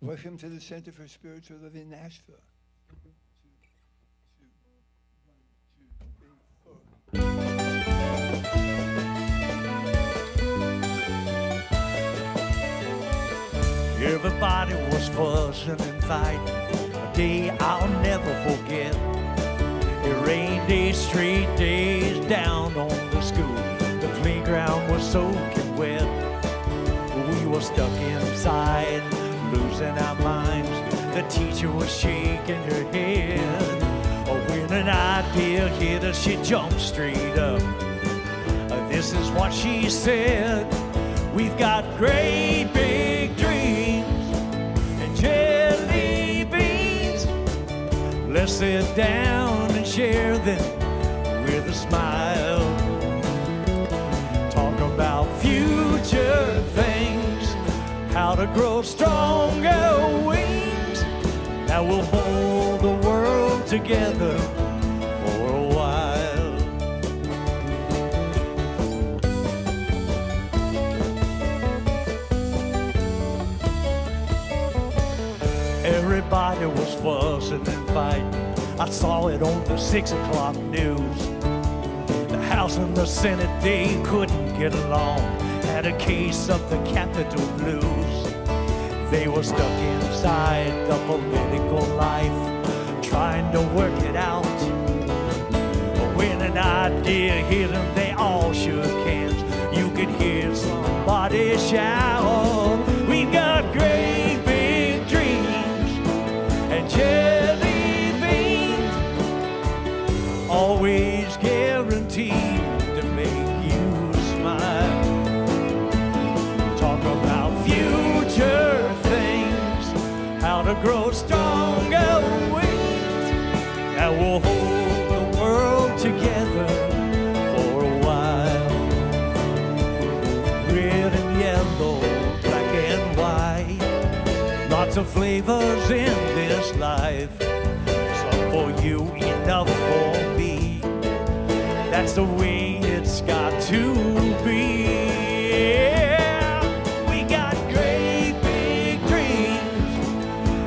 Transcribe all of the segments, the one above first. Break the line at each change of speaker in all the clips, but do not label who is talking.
Welcome to the Center for Spiritual Living Nashville.
Everybody was fussing and fighting, a day I'll never forget. It rained days, straight days down on the school. The playground was soaking wet. We were stuck inside, losing our minds. The teacher was shaking her head. When an idea hit her, she jumped straight up. This is what she said: we've got great big dreams and jelly beans. Let's sit down and share them with a smile. Talk about future things, how to grow stronger wings that will hold the world together for a while. Everybody was fussing and fighting. I saw it on the 6 o'clock news. The House and the Senate, they couldn't get along. Had a case of the Capitol blues. They were stuck inside the political life, trying to work it out. When an idea hit them, they all shook hands. You could hear somebody shout, we've got great big dreams and jelly beans, always guaranteed to make you smile. Talk about future things, how to grow stronger wings that will hold the world together for a while. Red and yellow, black and white, lots of flavors in this life. Some for you, enough for me. That's the way it's got to be. Yeah. We got great big dreams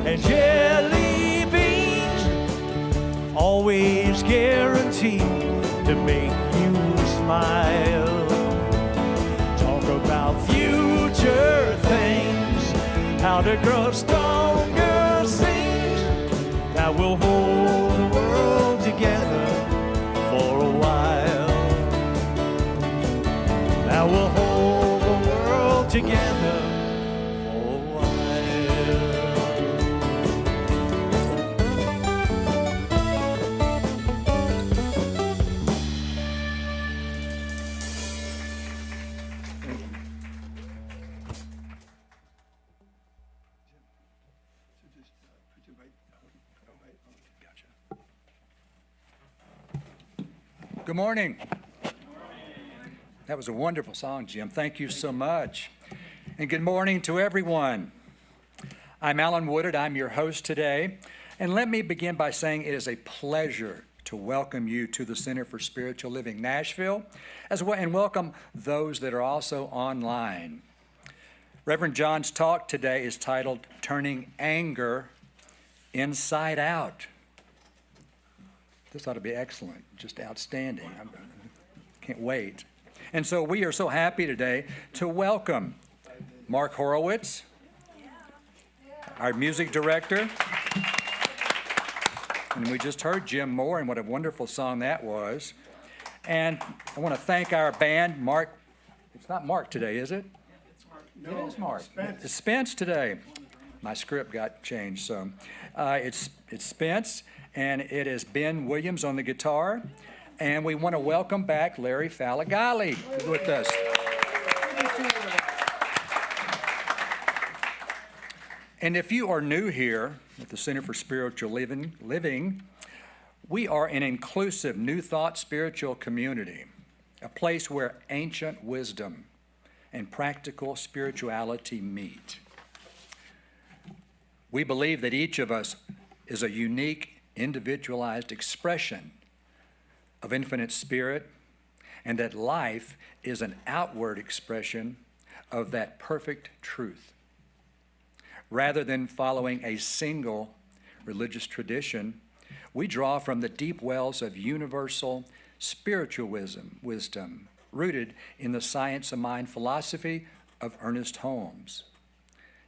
and jelly beans, always guaranteed to make you smile. Talk about future things, how to grow stronger seeds that will hold the world together for a while. That will hold the world together for a while.
Good morning. That was a wonderful song, Jim. Thank you so much. And good morning to everyone. I'm Alan Woodard. I'm your host today. And let me begin by saying it is a pleasure to welcome you to the Center for Spiritual Living Nashville, as well, and welcome those that are also online. Reverend John's talk today is titled Turning Anger Inside Out. This ought to be excellent, just outstanding. I can't wait. And so we are so happy today to welcome Mark Horwitz, our music director. And we just heard Jim Moore, and what a wonderful song that was. And I want to thank our band, Mark. It's not Mark today, is it? No, it is Mark. Spence. It's Spence today. My script got changed, so it's Spence. And it is Ben Williams on the guitar. And we want to welcome back Larry Faragalli with us. And if you are new here at the Center for Spiritual Living, we are an inclusive New Thought spiritual community, a place where ancient wisdom and practical spirituality meet. We believe that each of us is a unique, individualized expression of infinite spirit, and that life is an outward expression of that perfect truth. Rather than following a single religious tradition, we draw from the deep wells of universal spiritual wisdom rooted in the science of mind philosophy of Ernest Holmes,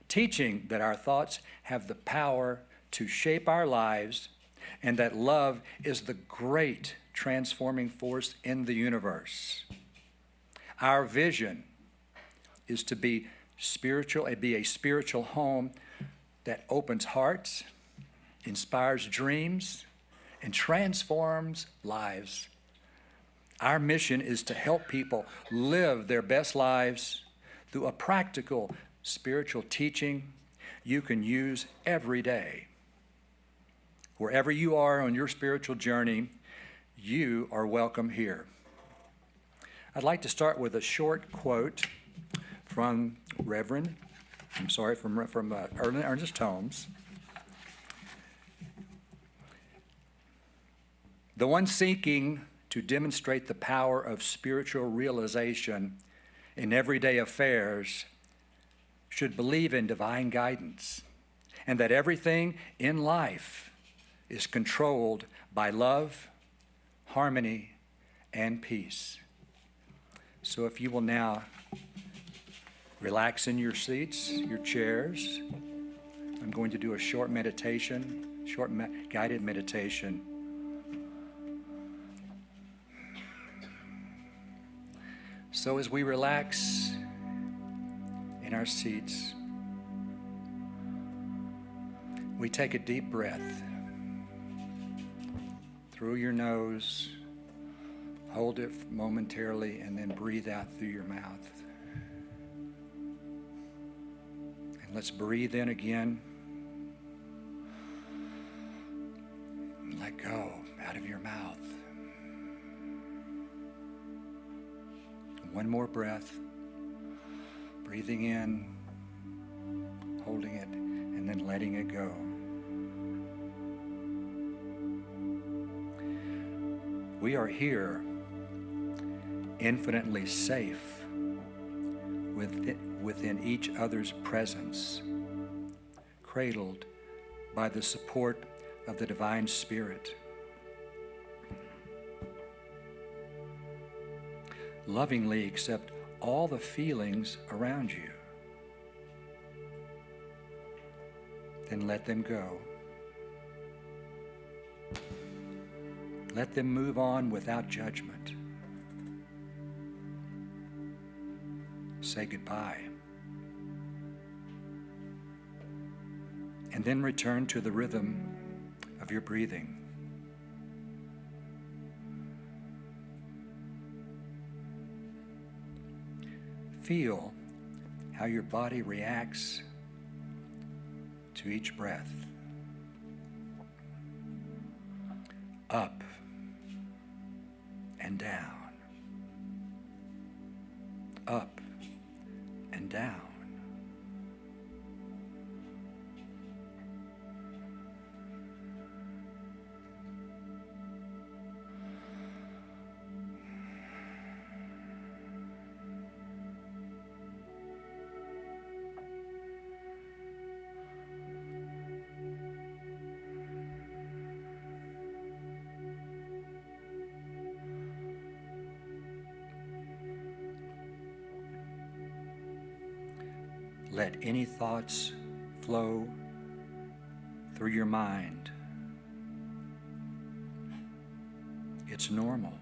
teaching that our thoughts have the power to shape our lives and that love is the great transforming force in the universe. Our vision is to be a spiritual home that opens hearts, inspires dreams, and transforms lives. Our mission is to help people live their best lives through a practical spiritual teaching you can use every day. Wherever you are on your spiritual journey, you are welcome here. I'd like to start with a short quote from Ernest Holmes. The one seeking to demonstrate the power of spiritual realization in everyday affairs should believe in divine guidance and that everything in life is controlled by love, harmony, and peace. So if you will now relax in your seats, your chairs, I'm going to do a short meditation, guided meditation. So as we relax in our seats, we take a deep breath through your nose, hold it momentarily, and then breathe out through your mouth. And let's breathe in again. And let go out of your mouth. One more breath, breathing in, holding it, and then letting it go. We are here, infinitely safe within each other's presence, cradled by the support of the Divine Spirit. Lovingly accept all the feelings around you. Then let them go. Let them move on without judgment. Say goodbye. And then return to the rhythm of your breathing. Feel how your body reacts to each breath. Up and down. Up and down. Let any thoughts flow through your mind. It's normal.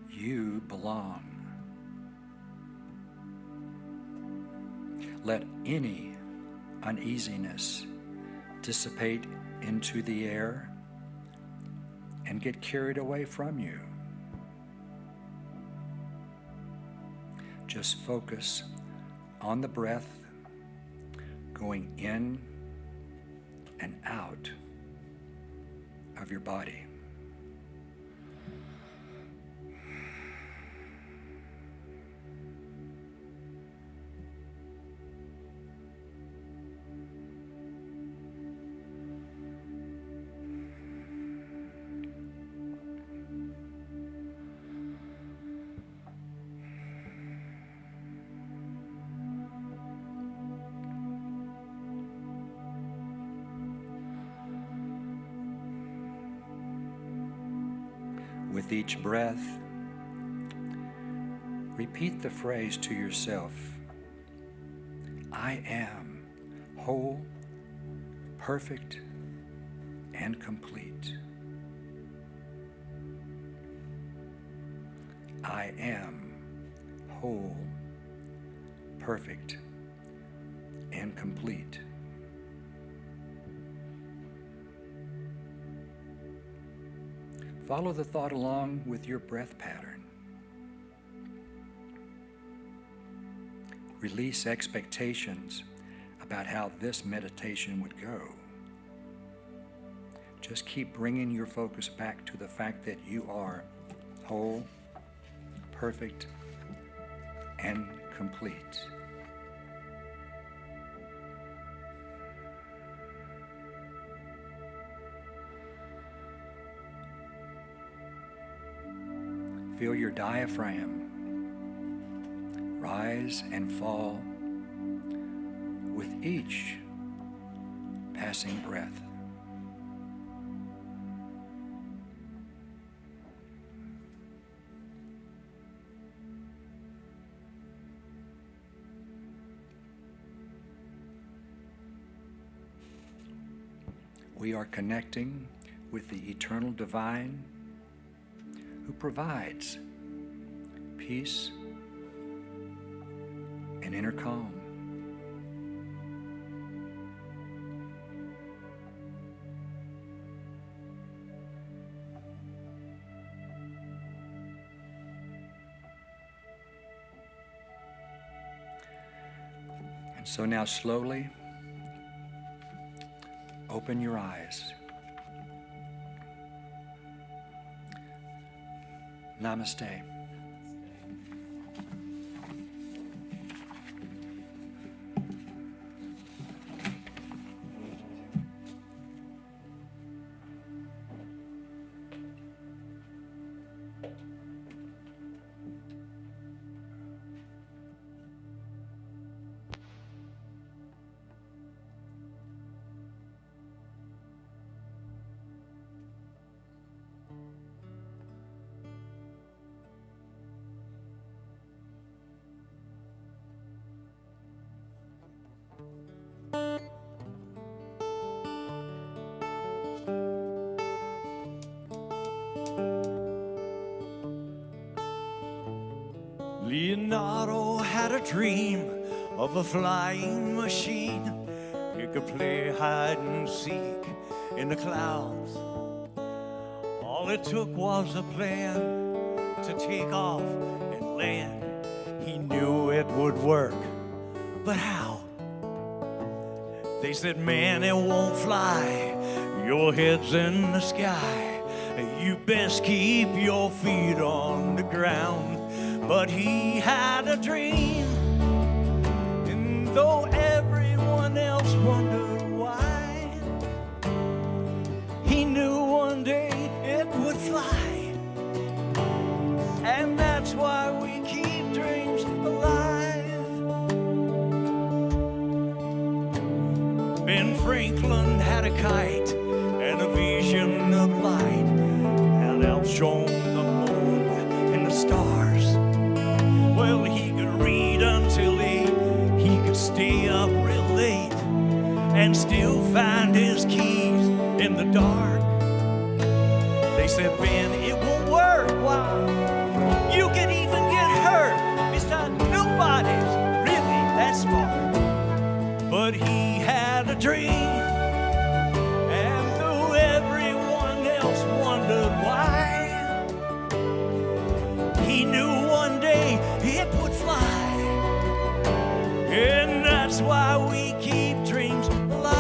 You belong. Let any uneasiness dissipate into the air and get carried away from you. Just focus on the breath going in and out of your body. with each breath, repeat the phrase to yourself, I am whole, perfect, and complete. I am whole, perfect, and complete. Follow the thought along with your breath pattern. Release expectations about how this meditation would go. Just keep bringing your focus back to the fact that you are whole, perfect, and complete. Feel your diaphragm rise and fall with each passing breath. We are connecting with the eternal divine who provides peace and inner calm. And so now slowly open your eyes. Namaste.
Leonardo had a dream of a flying machine. It could play hide and seek in the clouds. All it took was a plan to take off and land. He knew it would work, but how? They said, man, it won't fly. Your head's in the sky. You best keep your feet on the ground. But he had a dream, and though everyone else wondered why, he knew one day it would fly. And that's why we keep dreams alive. Ben Franklin had a kite and a vision of light, and out shone the moon and the stars. Well, he could read until 8, he could stay up real late and still find his keys in the dark. They said, Ben, it won't work. Why? You can even get hurt. Besides, nobody's really that smart. But he had a dream, and though everyone else wondered why, he knew one day it would fly. And that's why we keep dreams alive.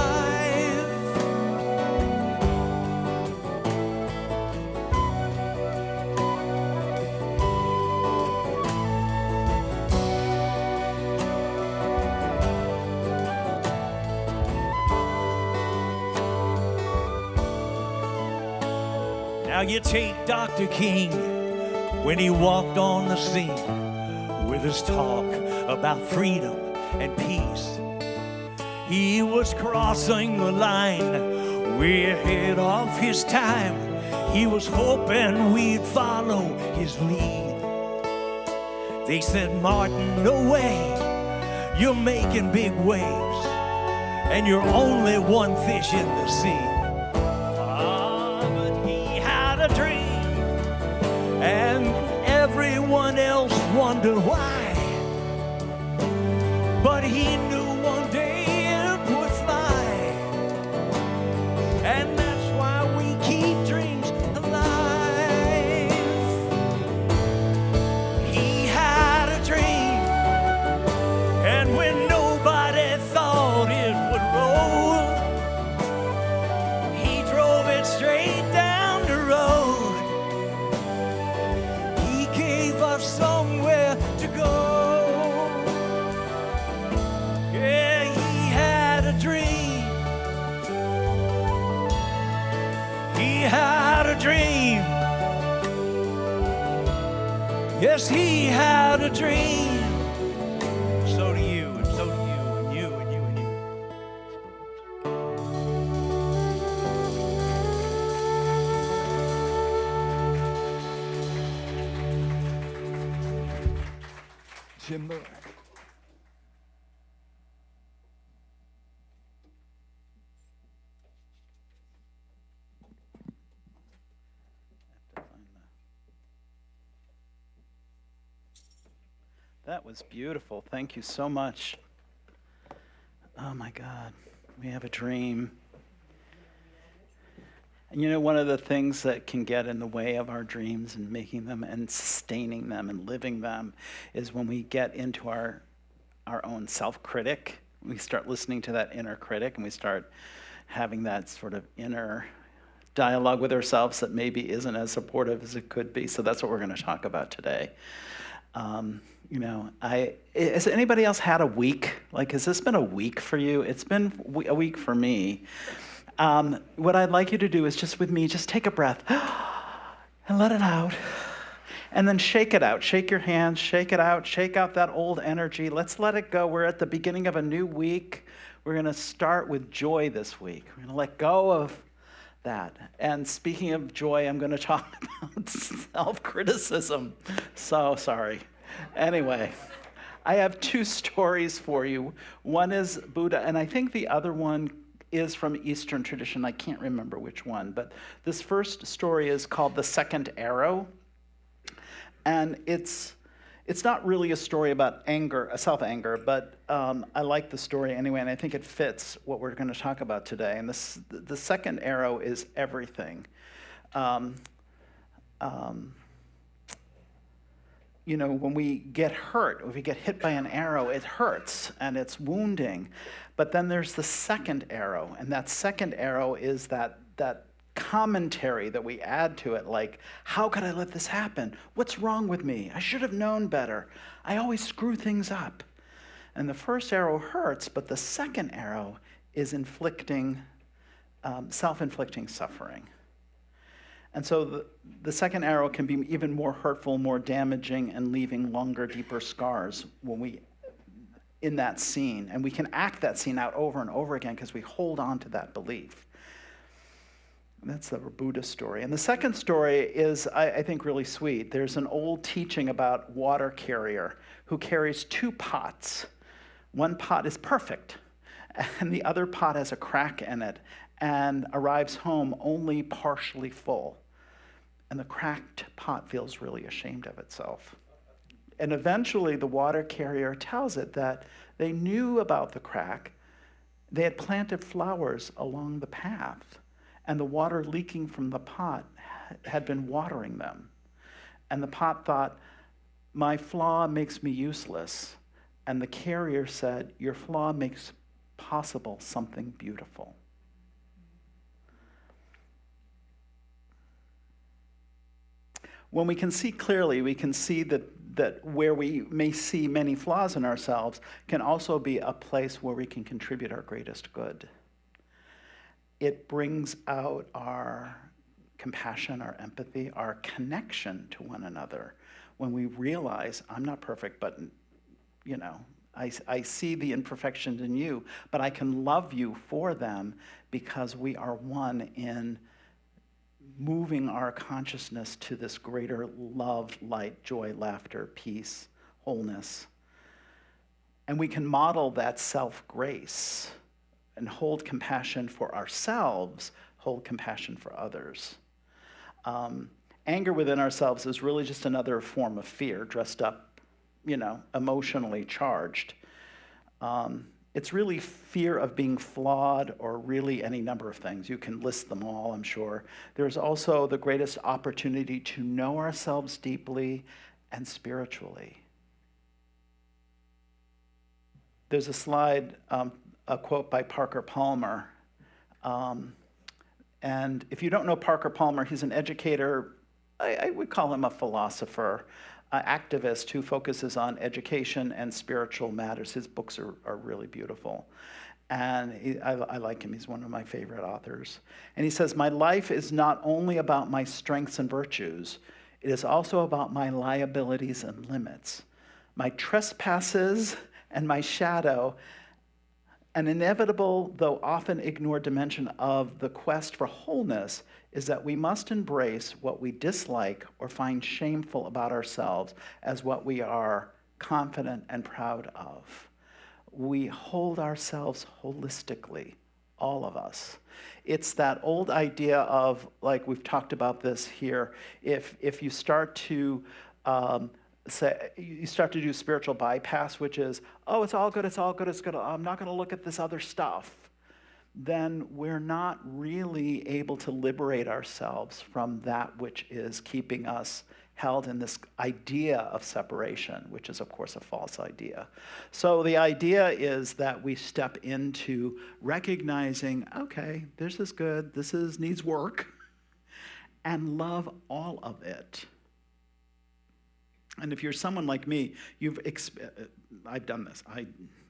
Now you take Dr. King when he walked on the scene with his talk about freedom and peace. He was crossing the line way ahead of his time. He was hoping we'd follow his lead. They said, Martin, no way. You're making big waves, and you're only one fish in the sea. But he had a dream, and everyone else wondered why. But he knew one day it would fly, and that's why we keep dreams alive. He had a dream, and when nobody thought it would roll, he drove it straight down the road. He gave us somewhere to go. Yeah, he had a dream. He had a dream. Yes, he had a dream. So do you, and so do you, and you, and you, and you.
Jim Miller.
That was beautiful. Thank you so much. Oh my God, we have a dream. And you know, one of the things that can get in the way of our dreams and making them and sustaining them and living them is when we get into our own self-critic. We start listening to that inner critic, and we start having that sort of inner dialogue with ourselves that maybe isn't as supportive as it could be. So that's what we're going to talk about today. You know, has anybody else had a week? Like, has this been a week for you? It's been a week for me. What I'd like you to do is just with me, just take a breath and let it out. And then shake it out. Shake your hands, shake it out, shake out that old energy. Let's let it go. We're at the beginning of a new week. We're going to start with joy this week. We're going to let go of that. And speaking of joy, I'm going to talk about self-criticism. So sorry. Anyway, I have two stories for you. One is Buddha, and I think the other one is from Eastern tradition. I can't remember which one, but this first story is called The Second Arrow. And it's not really a story about anger, self-anger, but I like the story anyway, and I think it fits what we're going to talk about today. And the second arrow is everything. You know, when we get hurt, if we get hit by an arrow, it hurts and it's wounding. But then there's the second arrow, and that second arrow is that commentary that we add to it, like, how could I let this happen? What's wrong with me? I should have known better. I always screw things up. And the first arrow hurts, but the second arrow is self-inflicting suffering. And so the second arrow can be even more hurtful, more damaging, and leaving longer, deeper scars when we in that scene. And we can act that scene out over and over again because we hold on to that belief. That's the Buddha story. And the second story is, I think, really sweet. There's an old teaching about water carrier who carries two pots. One pot is perfect, and the other pot has a crack in it and arrives home only partially full. And the cracked pot feels really ashamed of itself. And eventually the water carrier tells it that they knew about the crack. They had planted flowers along the path, and the water leaking from the pot had been watering them. And the pot thought, my flaw makes me useless. And the carrier said, your flaw makes possible something beautiful. When we can see clearly, we can see that where we may see many flaws in ourselves can also be a place where we can contribute our greatest good. It brings out our compassion, our empathy, our connection to one another. When we realize, I'm not perfect, but you know, I see the imperfections in you, but I can love you for them because we are one in moving our consciousness to this greater love, light, joy, laughter, peace, wholeness. And we can model that self-grace and hold compassion for ourselves, hold compassion for others. Anger within ourselves is really just another form of fear dressed up, emotionally charged. It's really fear of being flawed, or really any number of things. You can list them all, I'm sure. There's also the greatest opportunity to know ourselves deeply and spiritually. There's a slide, a quote by Parker Palmer. And if you don't know Parker Palmer, he's an educator. I would call him a philosopher, activist who focuses on education and spiritual matters. His books are really beautiful. And I like him. He's one of my favorite authors. And he says, "My life is not only about my strengths and virtues, it is also about my liabilities and limits, my trespasses and my shadow. An inevitable, though often ignored dimension of the quest for wholeness is that we must embrace what we dislike or find shameful about ourselves as what we are confident and proud of." We hold ourselves holistically, all of us. It's that old idea of, like we've talked about this here, if you start to you start to do spiritual bypass, which is, oh, it's all good, it's good, I'm not going to look at this other stuff, then we're not really able to liberate ourselves from that which is keeping us held in this idea of separation, which is, of course, a false idea. So the idea is that we step into recognizing, okay, this is good, needs work, and love all of it. And if you're someone like me, I've done this. I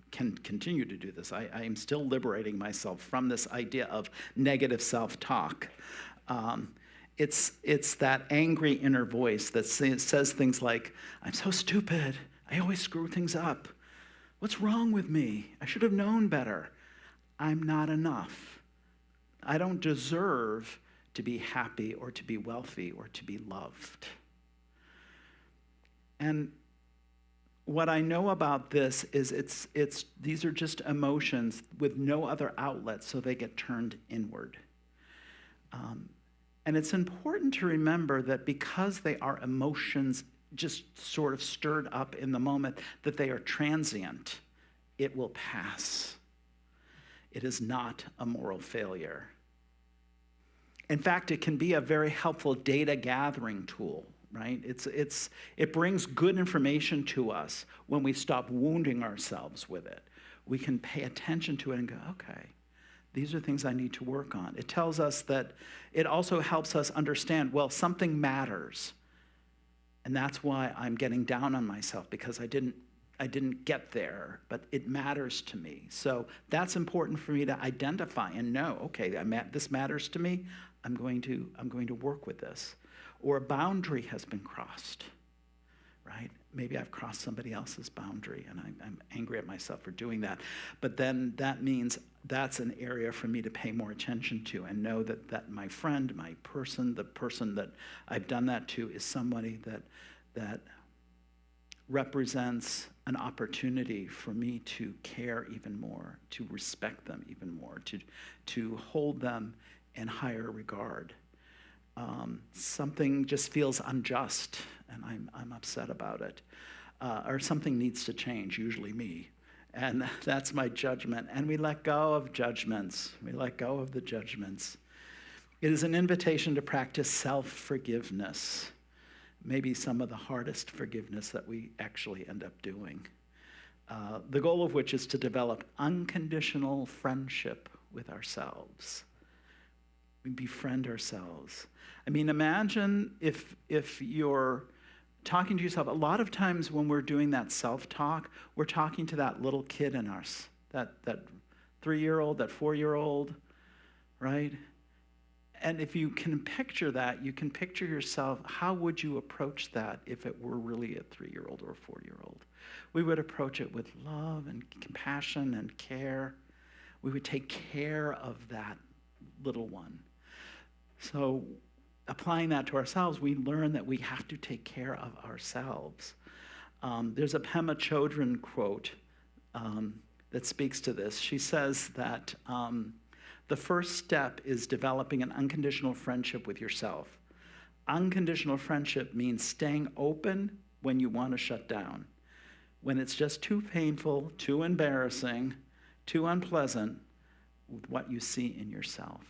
can continue to do this. I am still liberating myself from this idea of negative self-talk. It's that angry inner voice that says things like, "I'm so stupid. I always screw things up. What's wrong with me? I should have known better. I'm not enough. I don't deserve to be happy or to be wealthy or to be loved." And what I know about this is these are just emotions with no other outlet, so they get turned inward. And it's important to remember that because they are emotions just sort of stirred up in the moment, that they are transient. It will pass. It is not a moral failure. In fact, it can be a very helpful data gathering tool. Right? It brings good information to us when we stop wounding ourselves with it. We can pay attention to it and go, okay, these are things I need to work on. It tells us that it also helps us understand, well, something matters. And that's why I'm getting down on myself, because I didn't get there, but it matters to me. So that's important for me to identify and know, okay, this matters to me. I'm going to work with this. Or a boundary has been crossed, right? Maybe I've crossed somebody else's boundary and I'm angry at myself for doing that. But then that means that's an area for me to pay more attention to and know that my friend, my person, the person that I've done that to is somebody that represents an opportunity for me to care even more, to respect them even more, to hold them in higher regard. Something just feels unjust, and I'm upset about it. Or something needs to change, usually me. And that's my judgment. And we let go of judgments. We let go of the judgments. It is an invitation to practice self-forgiveness. Maybe some of the hardest forgiveness that we actually end up doing. The goal of which is to develop unconditional friendship with ourselves. We befriend ourselves. I mean, imagine if you're talking to yourself. A lot of times when we're doing that self-talk, we're talking to that little kid in us, that 3-year-old, that 4-year-old, right? And if you can picture that, you can picture yourself, how would you approach that if it were really a 3-year-old or a 4-year-old? We would approach it with love and compassion and care. We would take care of that little one. So applying that to ourselves, we learn that we have to take care of ourselves. There's a Pema Chodron quote that speaks to this. She says that the first step is developing an unconditional friendship with yourself. Unconditional friendship means staying open when you want to shut down. When it's just too painful, too embarrassing, too unpleasant with what you see in yourself.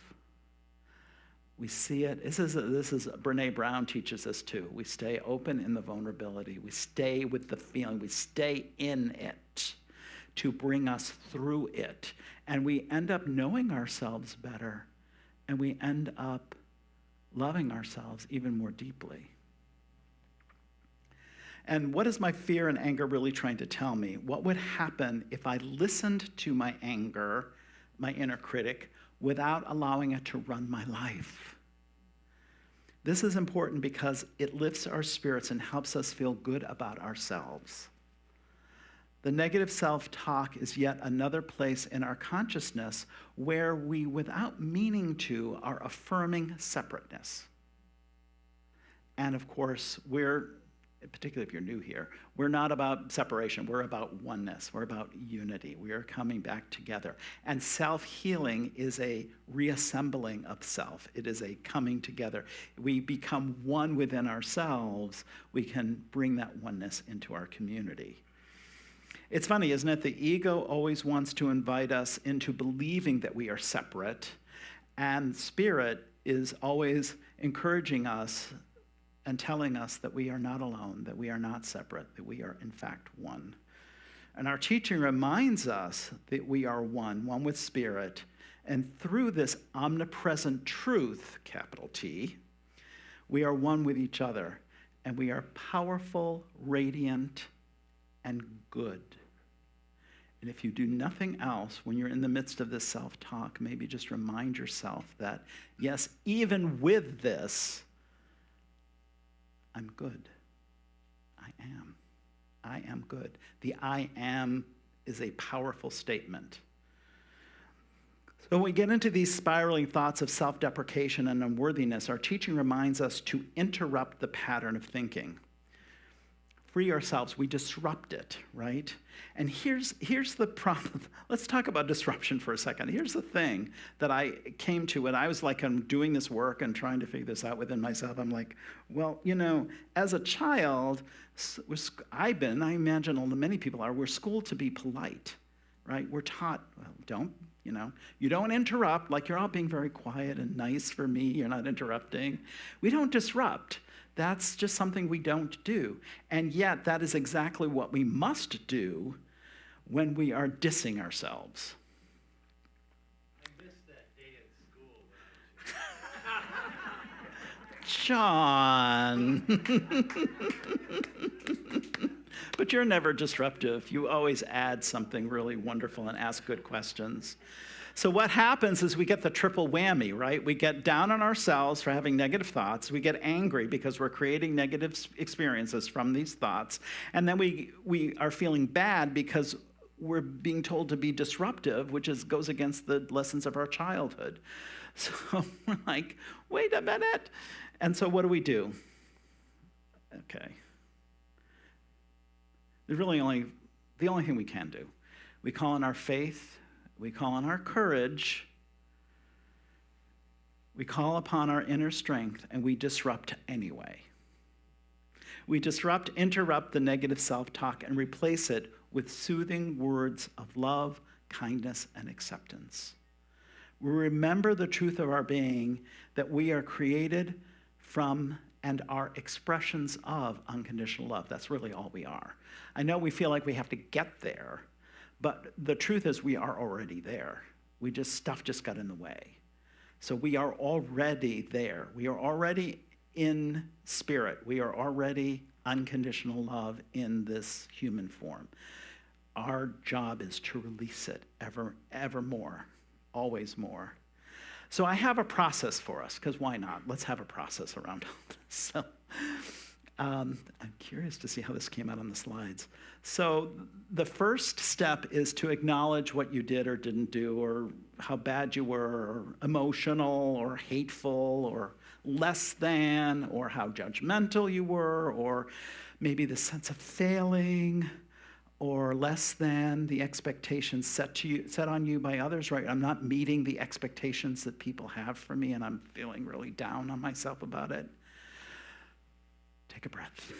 We see it. This is Brene Brown teaches us too. We stay open in the vulnerability. We stay with the feeling. We stay in it to bring us through it. And we end up knowing ourselves better. And we end up loving ourselves even more deeply. And what is my fear and anger really trying to tell me? What would happen if I listened to my anger, my inner critic, without allowing it to run my life? This is important because it lifts our spirits and helps us feel good about ourselves. The negative self-talk is yet another place in our consciousness where we, without meaning to, are affirming separateness. And of course, particularly if you're new here, we're not about separation, we're about oneness, we're about unity. We are coming back together. And self-healing is a reassembling of self. It is a coming together. We become one within ourselves. We can bring that oneness into our community. It's funny, isn't it? The ego always wants to invite us into believing that we are separate, and spirit is always encouraging us and telling us that we are not alone, that we are not separate, that we are in fact one. And our teaching reminds us that we are one with spirit, and through this omnipresent truth, capital T, we are one with each other, and we are powerful, radiant, and good. And if you do nothing else when you're in the midst of this self-talk, maybe just remind yourself that, yes, even with this, I'm good. I am good. The I am is a powerful statement. So when we get into these spiraling thoughts of self-deprecation and unworthiness, our teaching reminds us to interrupt the pattern of thinking. Free ourselves, we disrupt it, right? And here's the problem. Let's talk about disruption for a second. Here's the thing that I came to when I was like, I'm doing this work and trying to figure this out within myself. I'm like, well, as a child, I imagine many people are, we're schooled to be polite, right? We're taught, well, you don't interrupt, like you're all being very quiet and nice for me, you're not interrupting. We don't disrupt. That's just something we don't do. And yet, that is exactly what we must do when we are dissing ourselves.
I missed that day at school.
John. But you're never disruptive. You always add something really wonderful and ask good questions. So what happens is we get the triple whammy, right? We get down on ourselves for having negative thoughts. We get angry because we're creating negative experiences from these thoughts. And then we are feeling bad because we're being told to be disruptive, which goes against the lessons of our childhood. So we're like, wait a minute. And so what do? Okay. There's really the only thing we can do. We call on our faith. We call on our courage, we call upon our inner strength, and we disrupt anyway. We interrupt the negative self-talk, and replace it with soothing words of love, kindness, and acceptance. We remember the truth of our being, that we are created from and are expressions of unconditional love. That's really all we are. I know we feel like we have to get there, but the truth is we are already there. Stuff just got in the way. So we are already there. We are already in spirit. We are already unconditional love in this human form. Our job is to release it ever more, always more. So I have a process for us, because why not? Let's have a process around all this. So I'm curious to see how this came out on the slides. So the first step is to acknowledge what you did or didn't do, or how bad you were, or emotional, or hateful, or less than, or how judgmental you were, or maybe the sense of failing, or less than the expectations set on you by others, right? I'm not meeting the expectations that people have for me, and I'm feeling really down on myself about it. Take a breath.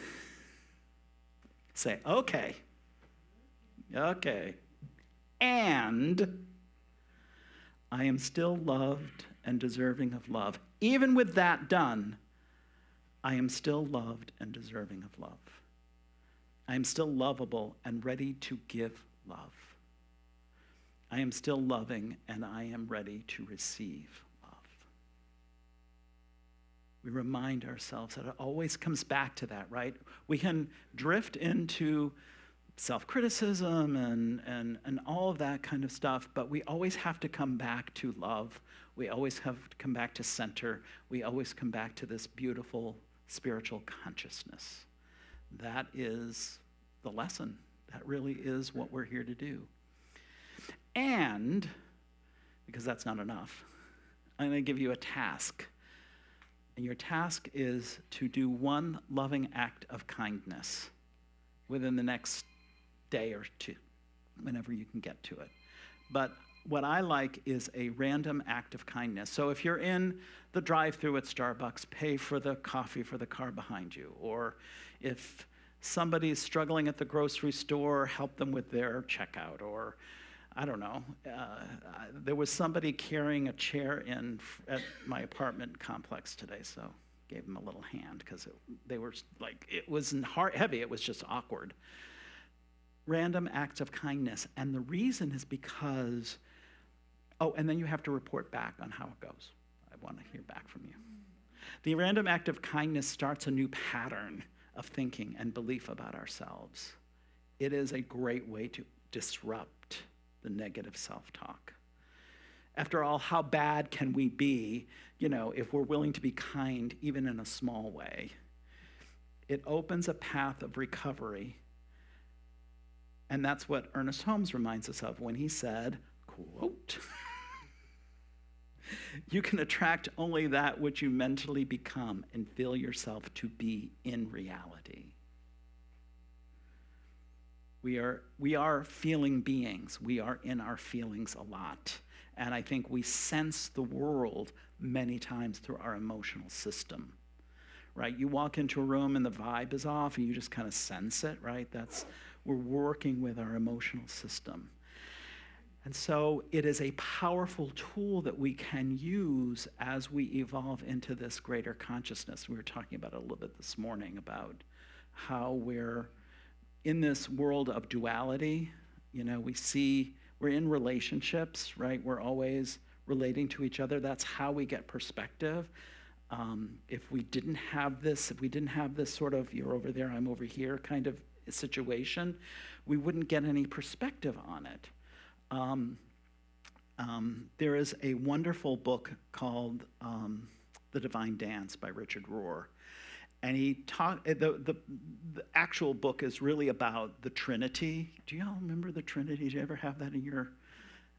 Say, okay, and I am still loved and deserving of love. Even with that done, I am still loved and deserving of love. I am still lovable and ready to give love. I am still loving and I am ready to receive love. We remind ourselves that it always comes back to that, right? We can drift into self-criticism and all of that kind of stuff, but we always have to come back to love. We always have to come back to center. We always come back to this beautiful spiritual consciousness. That is the lesson. That really is what we're here to do. And, because that's not enough, I'm going to give you a task. And your task is to do one loving act of kindness within the next day or two, whenever you can get to it. But what I like is a random act of kindness. So if you're in the drive-thru at Starbucks, pay for the coffee for the car behind you. Or if somebody's struggling at the grocery store, help them with their checkout. Or, I don't know, there was somebody carrying a chair at my apartment complex today, so gave them a little hand because they were like, it wasn't heavy, it was just awkward. Random acts of kindness. And the reason is because, and then you have to report back on how it goes. I want to hear back from you. The random act of kindness starts a new pattern of thinking and belief about ourselves. It is a great way to disrupt the negative self-talk. After all, how bad can we be, if we're willing to be kind, even in a small way? It opens a path of recovery. And that's what Ernest Holmes reminds us of when he said, quote, "You can attract only that which you mentally become and feel yourself to be in reality." We are feeling beings. We are in our feelings a lot. And I think we sense the world many times through our emotional system, right? You walk into a room and the vibe is off and you just kind of sense it, right? We're working with our emotional system. And so it is a powerful tool that we can use as we evolve into this greater consciousness. We were talking about it a little bit this morning about how we're in this world of duality. We're in relationships, right? We're always relating to each other. That's how we get perspective. If we didn't have this sort of you're over there, I'm over here kind of situation, we wouldn't get any perspective on it. There is a wonderful book called The Divine Dance by Richard Rohr. And the actual book is really about the Trinity. Do you all remember the Trinity? Did you ever have that in your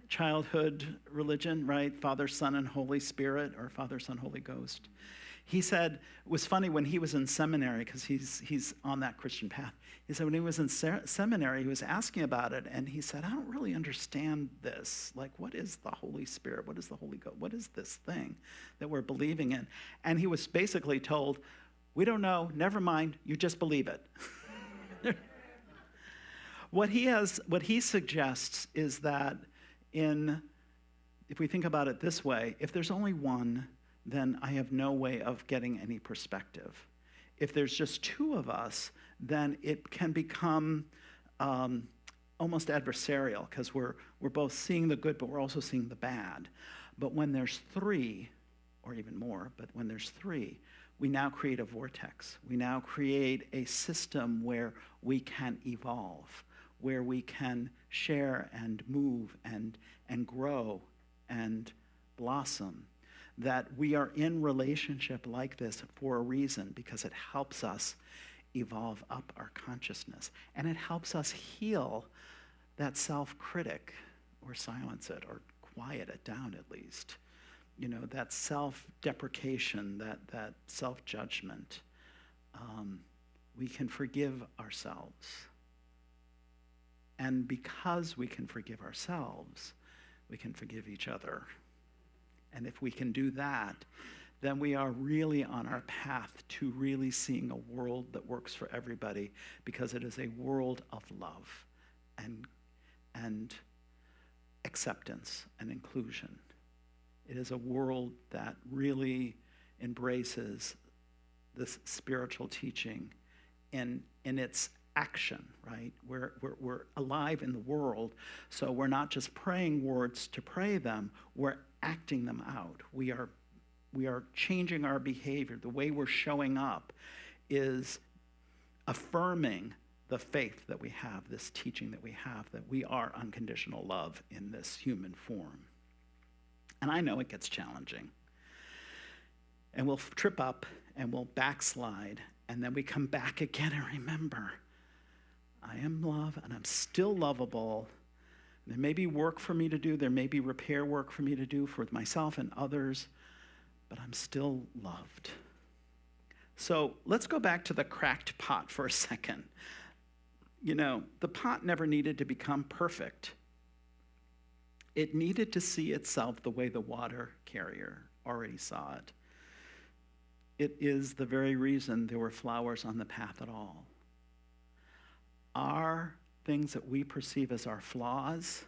childhood religion, right? Father, Son, and Holy Spirit, or Father, Son, Holy Ghost. He said, it was funny when he was in seminary, because he's on that Christian path. He said when he was in seminary, he was asking about it, and he said, I don't really understand this. Like, what is the Holy Spirit? What is the Holy Ghost? What is this thing that we're believing in? And he was basically told, we don't know, never mind, you just believe it. What he suggests is that if we think about it this way, if there's only one, then I have no way of getting any perspective. If there's just two of us, then it can become almost adversarial, because we're both seeing the good, but we're also seeing the bad. But when there's three, or even more, but when there's three, we now create a vortex. We now create a system where we can evolve, where we can share and move and grow and blossom. That we are in relationship like this for a reason, because it helps us evolve up our consciousness. And it helps us heal that self-critic, or silence it, or quiet it down at least. that self-deprecation, that self-judgment, we can forgive ourselves. And because we can forgive ourselves, we can forgive each other. And if we can do that, then we are really on our path to really seeing a world that works for everybody, because it is a world of love and acceptance and inclusion. It is a world that really embraces this spiritual teaching in its action, right? We're alive in the world, so we're not just praying words to pray them, we're acting them out. We are changing our behavior. The way we're showing up is affirming the faith that we have, this teaching that we have, that we are unconditional love in this human form. And I know it gets challenging. And we'll trip up and we'll backslide, and then we come back again and remember, I am love and I'm still lovable. There may be work for me to do. There may be repair work for me to do for myself and others, but I'm still loved. So let's go back to the cracked pot for a second. The pot never needed to become perfect. It needed to see itself the way the water carrier already saw it. It is the very reason there were flowers on the path at all. Our things that we perceive as our flaws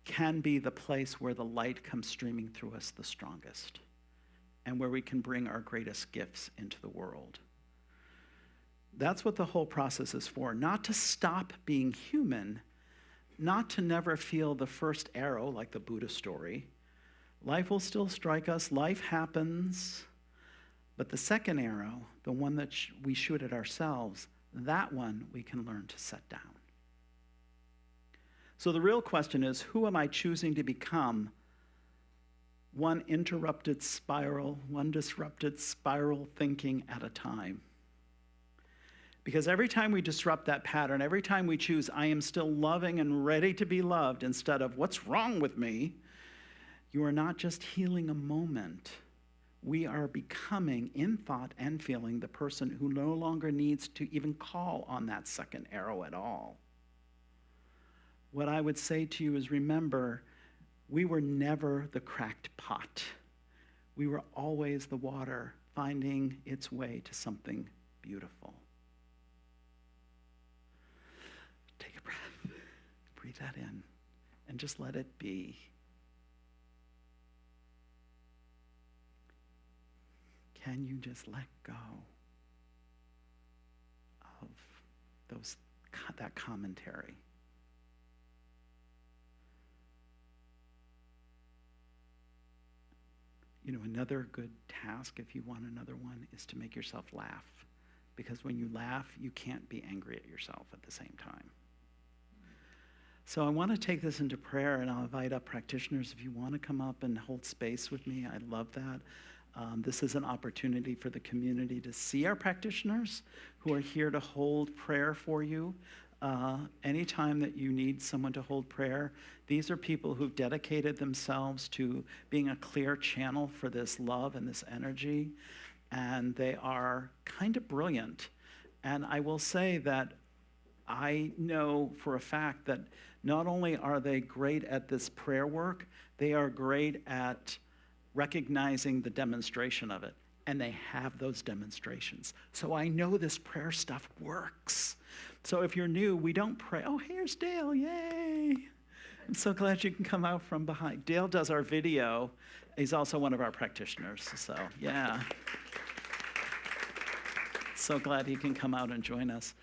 can be the place where the light comes streaming through us the strongest, and where we can bring our greatest gifts into the world. That's what the whole process is for, not to stop being human, not to never feel the first arrow like the Buddha story. Life will still strike us, life happens, but the second arrow, the one that we shoot at ourselves, that one we can learn to set down. So the real question is, who am I choosing to become? One interrupted spiral, one disrupted spiral thinking at a time. Because every time we disrupt that pattern, every time we choose, I am still loving and ready to be loved, instead of what's wrong with me, you are not just healing a moment. We are becoming, in thought and feeling, the person who no longer needs to even call on that second arrow at all. What I would say to you is, remember, we were never the cracked pot. We were always the water finding its way to something beautiful. Take a breath, breathe that in, and just let it be. Can you just let go of that commentary? Another good task, if you want another one, is to make yourself laugh. Because when you laugh, you can't be angry at yourself at the same time. So I want to take this into prayer, and I'll invite up practitioners if you want to come up and hold space with me. I love that. This is an opportunity for the community to see our practitioners who are here to hold prayer for you. Anytime that you need someone to hold prayer, these are people who've dedicated themselves to being a clear channel for this love and this energy, and they are kind of brilliant. And I will say that I know for a fact that not only are they great at this prayer work, they are great at recognizing the demonstration of it. And they have those demonstrations. So I know this prayer stuff works. So if you're new, we don't pray, oh, here's Dale, yay. I'm so glad you can come out from behind. Dale does our video. He's also one of our practitioners, so yeah. So glad he can come out and join us.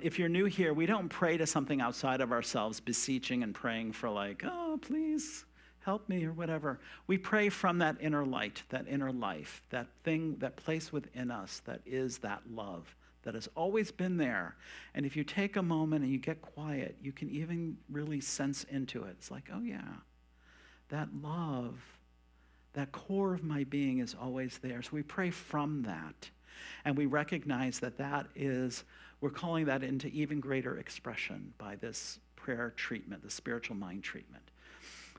If you're new here, we don't pray to something outside of ourselves, beseeching and praying for like, oh, please help me or whatever. We pray from that inner light, that inner life, that thing, that place within us that is that love that has always been there. And if you take a moment and you get quiet, you can even really sense into it. It's like, oh yeah, that love, that core of my being is always there. So we pray from that. And we recognize that that is, we're calling that into even greater expression by this prayer treatment, the spiritual mind treatment.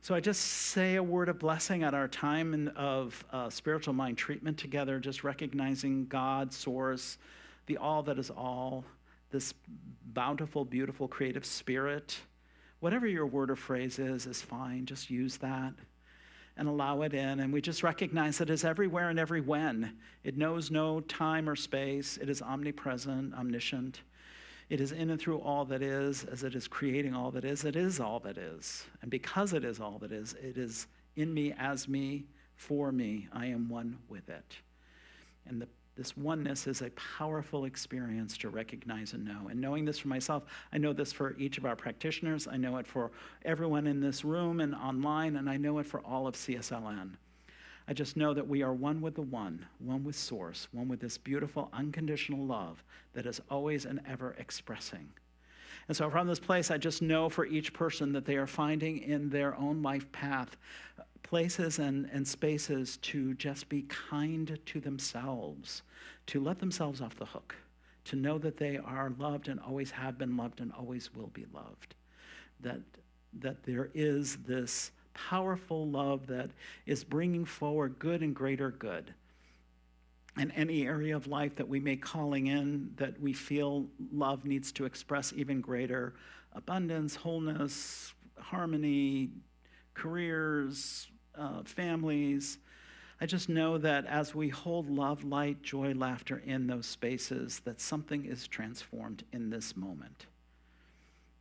So I just say a word of blessing at our time of spiritual mind treatment together, just recognizing God, source, the all that is all, this bountiful, beautiful, creative spirit. Whatever your word or phrase is fine. Just use that and allow it in. And we just recognize that it is everywhere and every when. It knows no time or space. It is omnipresent, omniscient. It is in and through all that is, as it is creating all that is. It is all that is. And because it is all that is, it is in me, as me, for me. I am one with it. And this oneness is a powerful experience to recognize and know. And knowing this for myself, I know this for each of our practitioners. I know it for everyone in this room and online, and I know it for all of CSLN. I just know that we are one with the one with Source, one with this beautiful unconditional love that is always and ever expressing. And so from this place, I just know for each person that they are finding in their own life path places and spaces to just be kind to themselves, to let themselves off the hook, to know that they are loved and always have been loved and always will be loved, that there is this powerful love that is bringing forward good and greater good. And any area of life that we may calling in that we feel love needs to express even greater abundance, wholeness, harmony, careers, families. I just know that as we hold love, light, joy, laughter in those spaces, that something is transformed in this moment.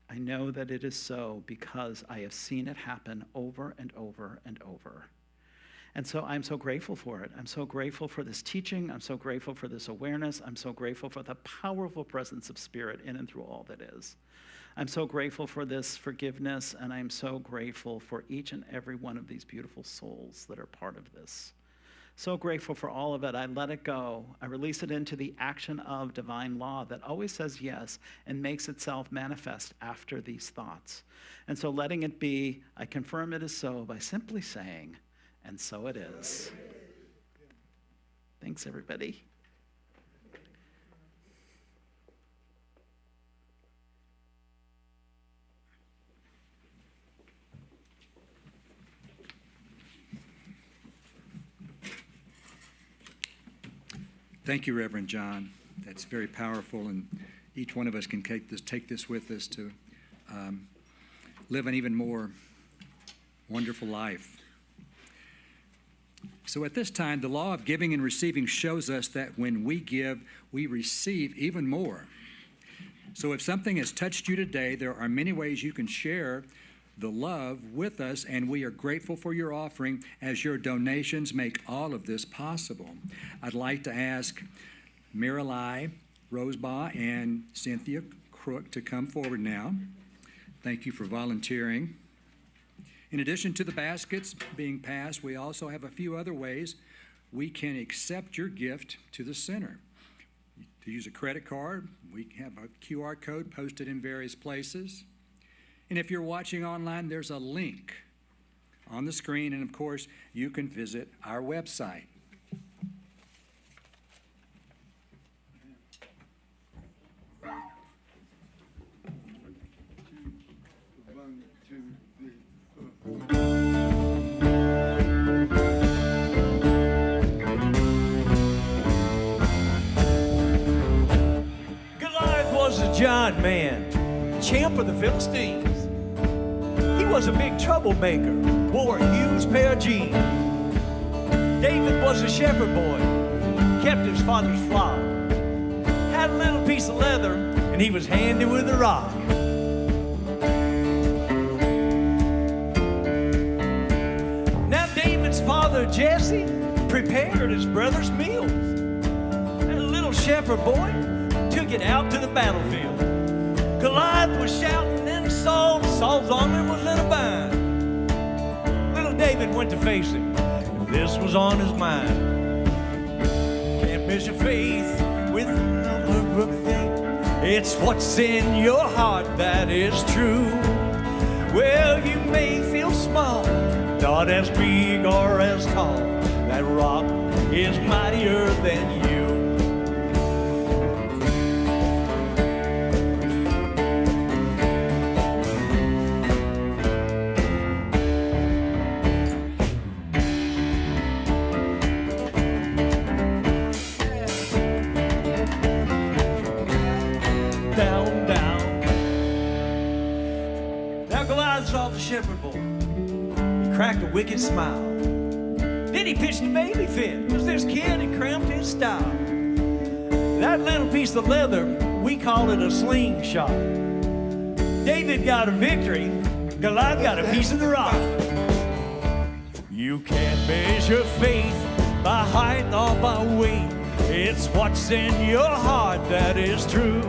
I know that it is so because I have seen it happen over and over and over. And so I'm so grateful for it. I'm so grateful for this teaching. I'm so grateful for this awareness. I'm so grateful for the powerful presence of Spirit in and through all that is. I'm so grateful for this forgiveness, and I'm so grateful for each and every one of these beautiful souls that are part of this. So grateful for all of it. I let it go. I release it into the action of divine law that always says yes and makes itself manifest after these thoughts. And so letting it be, I confirm it is so by simply saying, and so it is. Thanks, everybody.
Thank you, Reverend John. That's very powerful, and each one of us can take this with us to live an even more wonderful life. So at this time, the law of giving and receiving shows us that when we give, we receive even more. So if something has touched you today, there are many ways you can share the love with us, and we are grateful for your offering as your donations make all of this possible. I'd like to ask Marilai Rosebaugh and Cynthia Crook to come forward now. Thank you for volunteering. In addition to the baskets being passed, we also have a few other ways we can accept your gift to the center. To use a credit card, we have a QR code posted in various places. And if you're watching online, there's a link on the screen, and of course, you can visit our website.
Goliath was a giant man, champ of the Philistines. He was a big troublemaker, wore a huge pair of jeans. David was a shepherd boy, kept his father's flock, had a little piece of leather, and he was handy with a rock. Now David's father, Jesse, prepared his brother's meals. That little shepherd boy took it out to the battlefield. Goliath was shouting, and Saul's army was in a bind. Little David went to face him, and this was on his mind. Can't measure faith with another of faith. It's what's in your heart that is true. Well, you may feel small, not as big or as tall. That rock is mightier than you. Now Goliath saw the shepherd boy. He cracked a wicked smile. Then he pitched a baby fit. It was this kid that cramped his style. That little piece of leather, we call it a slingshot. David got a victory. Goliath got a piece of the rock. You can't measure faith by height or by weight. It's what's in your heart that is true.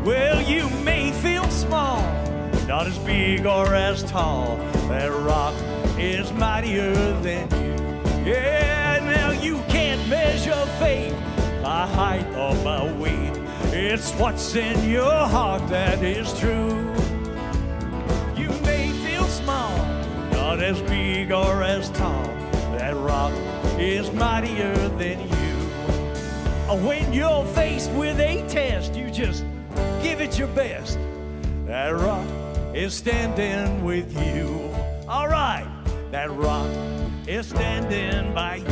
Well, you may feel small, not as big or as tall. That rock is mightier than you. Yeah, now you can't measure faith by height or by weight. It's what's in your heart that is true. You may feel small, not as big or as tall. That rock is mightier than you. When you're faced with a test, you just give it your best. That rock is standing with you. All right, that rock is standing by you.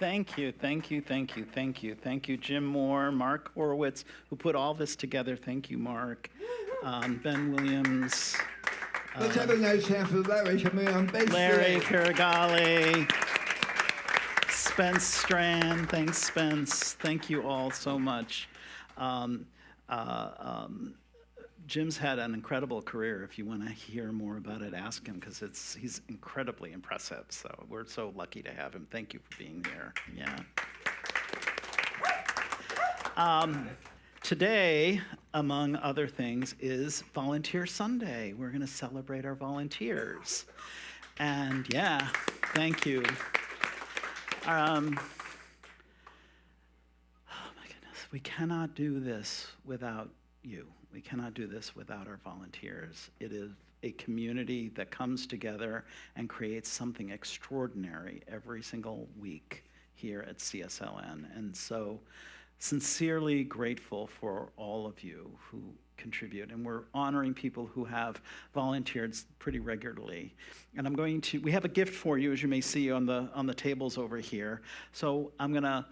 Thank you, thank you, thank you, thank you. Thank you, Jim Moore, Mark Horwitz, who put all this together. Thank you, Mark. Ben Williams.
Let's have a nice hand for Larry coming on bass.
Larry Faragalli. Spence Strand. Thanks, Spence. Thank you all so much. Jim's had an incredible career. If you want to hear more about it, ask him, because he's incredibly impressive. So we're so lucky to have him. Thank you for being here. Yeah. Today, among other things, is Volunteer Sunday. We're going to celebrate our volunteers. And yeah, thank you. Oh my goodness, we cannot do this without you. We cannot do this without our volunteers. It is a community that comes together and creates something extraordinary every single week here at CSLN. And so sincerely grateful for all of you who contribute. And we're honoring people who have volunteered pretty regularly. And we have a gift for you, as you may see on the tables over here. So I'm gonna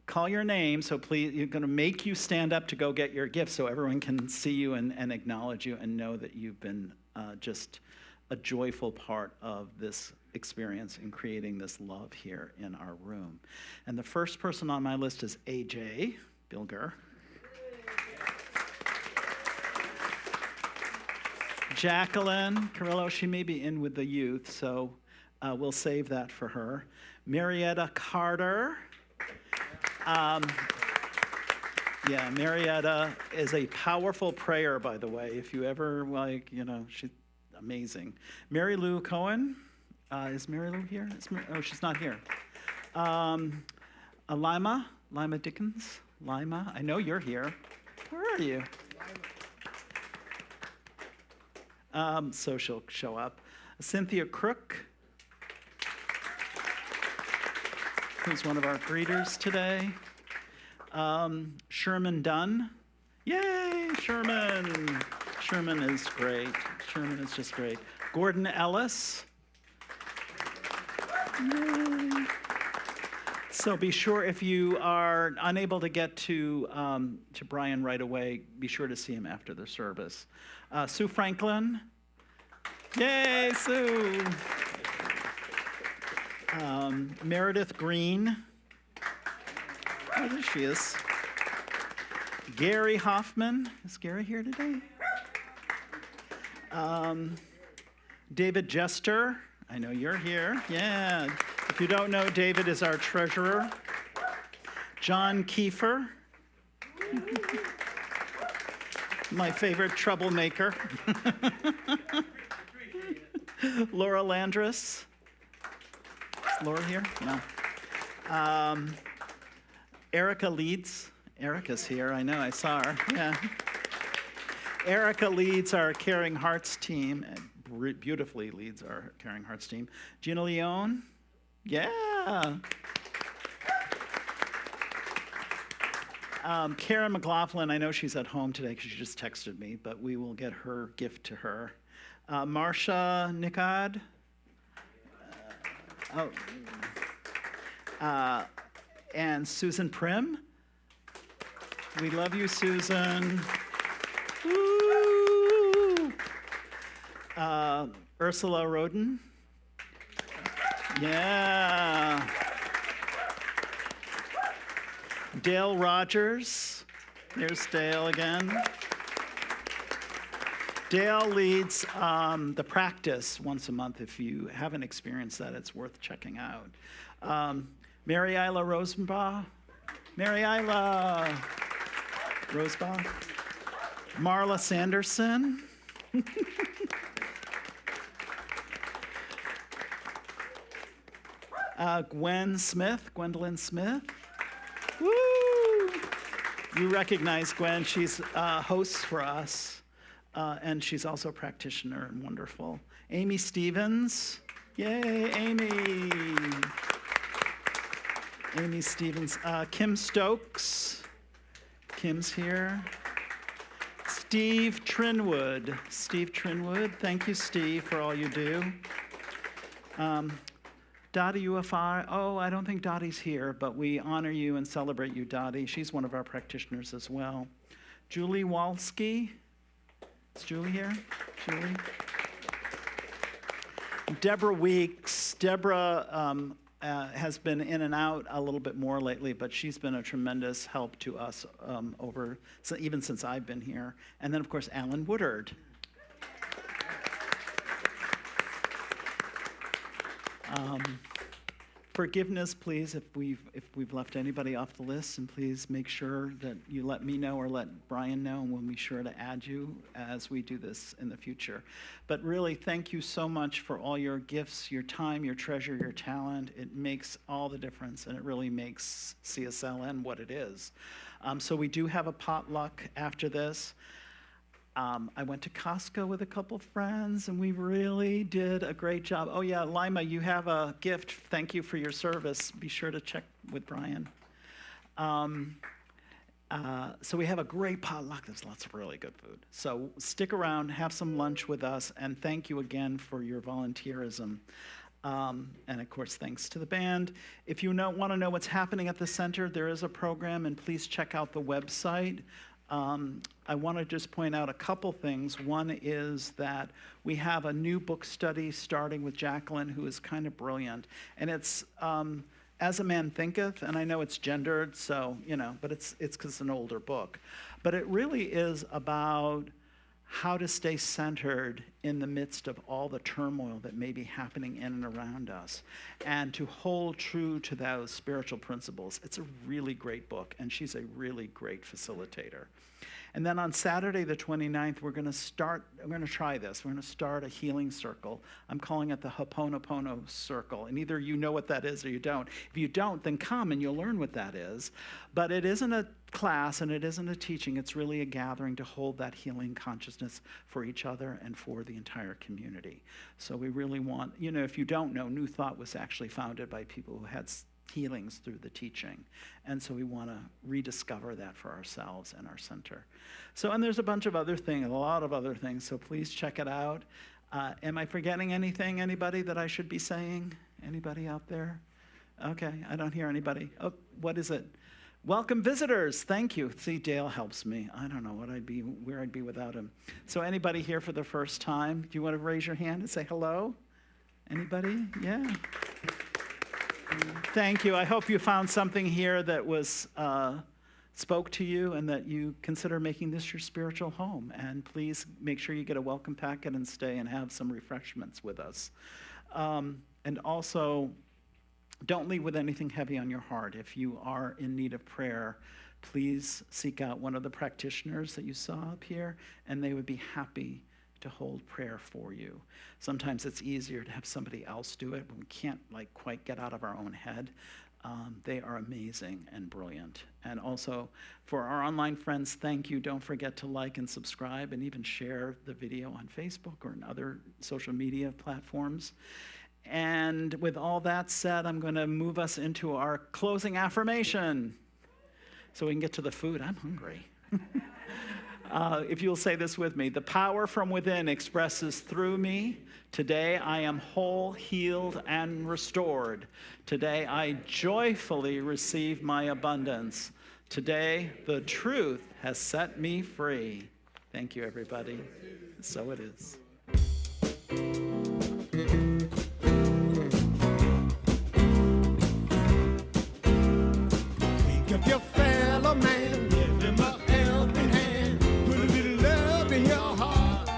call your name, so please, you're going to make you stand up to go get your gift so everyone can see you and acknowledge you and know that you've been just a joyful part of this experience in creating this love here in our room. And the first person on my list is AJ Bilger. Jacqueline Carrillo, she may be in with the youth, so we'll save that for her. Marietta Carter. Yeah, Marietta is a powerful prayer, by the way. If you ever, she's amazing. Mary Lou Cohen. Is Mary Lou here? Oh, she's not here. Lima Dickens. Lima, I know you're here. Where are you? So she'll show up. Cynthia Crook, who's one of our greeters today. Sherman Dunn. Yay, Sherman. Sherman is great. Sherman is just great. Gordon Ellis. Yay. So be sure, if you are unable to get to Brian right away, be sure to see him after the service. Sue Franklin. Yay, Sue. Meredith Green. Oh, there she is. Gary Hoffman. Is Gary here today? David Jester. I know you're here. Yeah. If you don't know, David is our treasurer. John Kiefer. My favorite troublemaker. Laura Landris. Is Laura here? No. Erica leads. Erica's here. I know. I saw her. Yeah. Erica leads our Caring Hearts team, and beautifully leads our Caring Hearts team. Gina Leone. Yeah. Karen McLaughlin, I know she's at home today because she just texted me, but we will get her gift to her. Marcia Nikad. And Susan Prim. We love you, Susan. Woo! Ursula Roden. Yeah. Dale Rogers. There's Dale again. Dale leads the practice once a month. If you haven't experienced that, it's worth checking out. Mary Isla Rosenbaugh. Mary Isla Rosenbaugh. Marla Sanderson. Gwendolyn Smith. Woo! You recognize Gwen. She's hosts for us, and she's also a practitioner and wonderful. Amy Stevens. Yay, Amy. Amy Stevens. Kim Stokes. Kim's here. Steve Trinwood. Steve Trinwood. Thank you, Steve, for all you do. Dottie UFI. Oh, I don't think Dottie's here, but we honor you and celebrate you, Dottie. She's one of our practitioners as well. Julie Walski. Is Julie here? Julie. Deborah Weeks. Deborah has been in and out a little bit more lately, but she's been a tremendous help to us even since I've been here. And then, of course, Alan Woodard. Forgiveness, please, if we've left anybody off the list, and please make sure that you let me know or let Brian know, and we'll be sure to add you as we do this in the future. But really, thank you so much for all your gifts, your time, your treasure, your talent. It makes all the difference, and it really makes CSLN what it is. So we do have a potluck after this. I went to Costco with a couple friends, and we really did a great job. Oh, yeah, Lima, you have a gift. Thank you for your service. Be sure to check with Brian. So we have a great potluck. There's lots of really good food. So stick around, have some lunch with us, and thank you again for your volunteerism. And of course, thanks to the band. If you want to know what's happening at the center, there is a program, and please check out the website. I want to just point out a couple things. One is that we have a new book study starting with Jacqueline, who is kind of brilliant. And it's As a Man Thinketh, and I know it's gendered, so, but it's because it's an older book. But it really is about how to stay centered in the midst of all the turmoil that may be happening in and around us, and to hold true to those spiritual principles. It's a really great book, and she's a really great facilitator. And then on Saturday the 29th, we're going to try this. We're going to start a healing circle. I'm calling it the Ho'oponopono Circle. And either you know what that is or you don't. If you don't, then come and you'll learn what that is. But it isn't a class and it isn't a teaching. It's really a gathering to hold that healing consciousness for each other and for the entire community. So we really want, if you don't know, New Thought was actually founded by people who had healings through the teaching. And so we want to rediscover that for ourselves and our center. So, and there's a bunch of other things, a lot of other things, so please check it out. Am I forgetting anything, anybody that I should be saying? Anybody out there? Okay, I don't hear anybody. Oh, what is it? Welcome visitors, thank you. See, Dale helps me. I don't know where I'd be without him. So anybody here for the first time? Do you want to raise your hand and say hello? Anybody? Yeah. Thank you. I hope you found something here that was spoke to you and that you consider making this your spiritual home. And please make sure you get a welcome packet and stay and have some refreshments with us. And also, don't leave with anything heavy on your heart. If you are in need of prayer, please seek out one of the practitioners that you saw up here, and they would be happy to hold prayer for you. Sometimes it's easier to have somebody else do it, but we can't quite get out of our own head. They are amazing and brilliant. And also, for our online friends, thank you. Don't forget to like and subscribe and even share the video on Facebook or in other social media platforms. And with all that said, I'm going to move us into our closing affirmation so we can get to the food. I'm hungry. If you'll say this with me, the power from within expresses through me. Today I am whole, healed, and restored. Today I joyfully receive my abundance. Today the truth has set me free. Thank you, everybody. So it is.
Think of your fellow man, give him a helping hand, put a little love in your heart.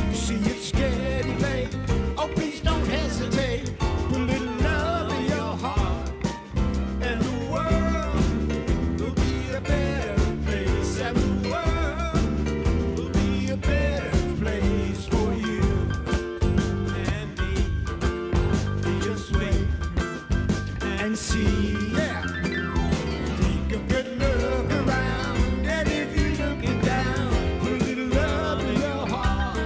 You see it's getting late, oh please don't hesitate, put a little love in your heart, and the world will be a better place, and the world will be a better place for you and me. Just wait and see. Yeah. Take a good look around, and if you're looking down, put a little love in your heart.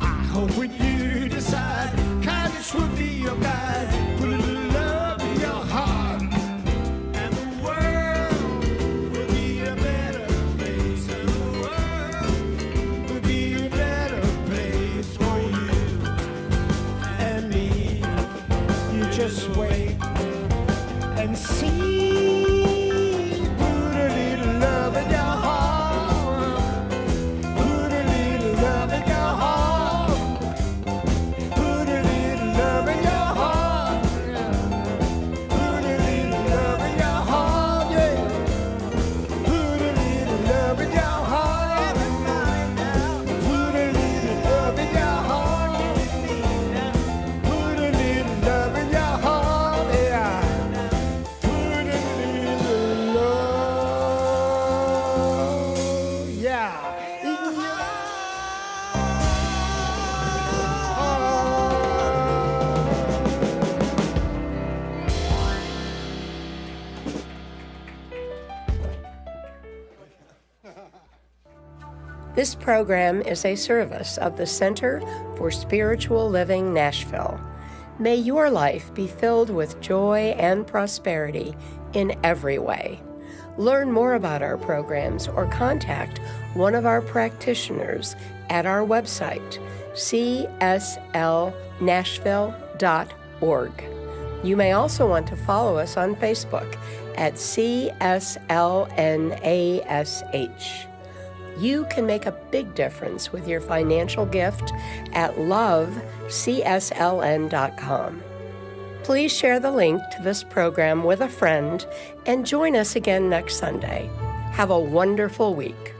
I hope when you decide, kindness will be your guide. Put a little love in your heart, and the world will be a better place. And the world will be a better place for you and me. You just wait and see. Put a little love in your heart. Put a little love in your heart. Put a little love in your heart. Put a little love in your heart, yeah. Put a little love in your heart. Put a little love in your heart. Put a little love in your heart, yeah. Put a little love, yeah, in your heart.
This program is a service of the Center for Spiritual Living Nashville. May your life be filled with joy and prosperity in every way. Learn more about our programs or contact one of our practitioners at our website, cslnashville.org. You may also want to follow us on Facebook at CSLNASH. You can make a big difference with your financial gift at loveCSLN.com. Please share the link to this program with a friend and join us again next Sunday. Have a wonderful week.